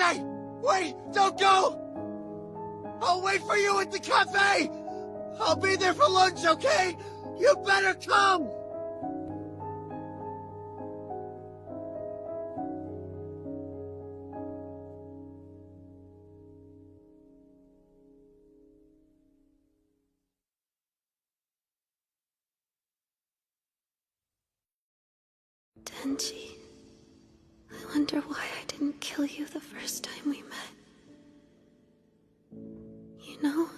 Hey! Wait! Don't go! I'll wait for you at the cafe! I'll be there for lunch, okay? You better come! Denji, I wonder why I didn't kill you the first time we met. You know,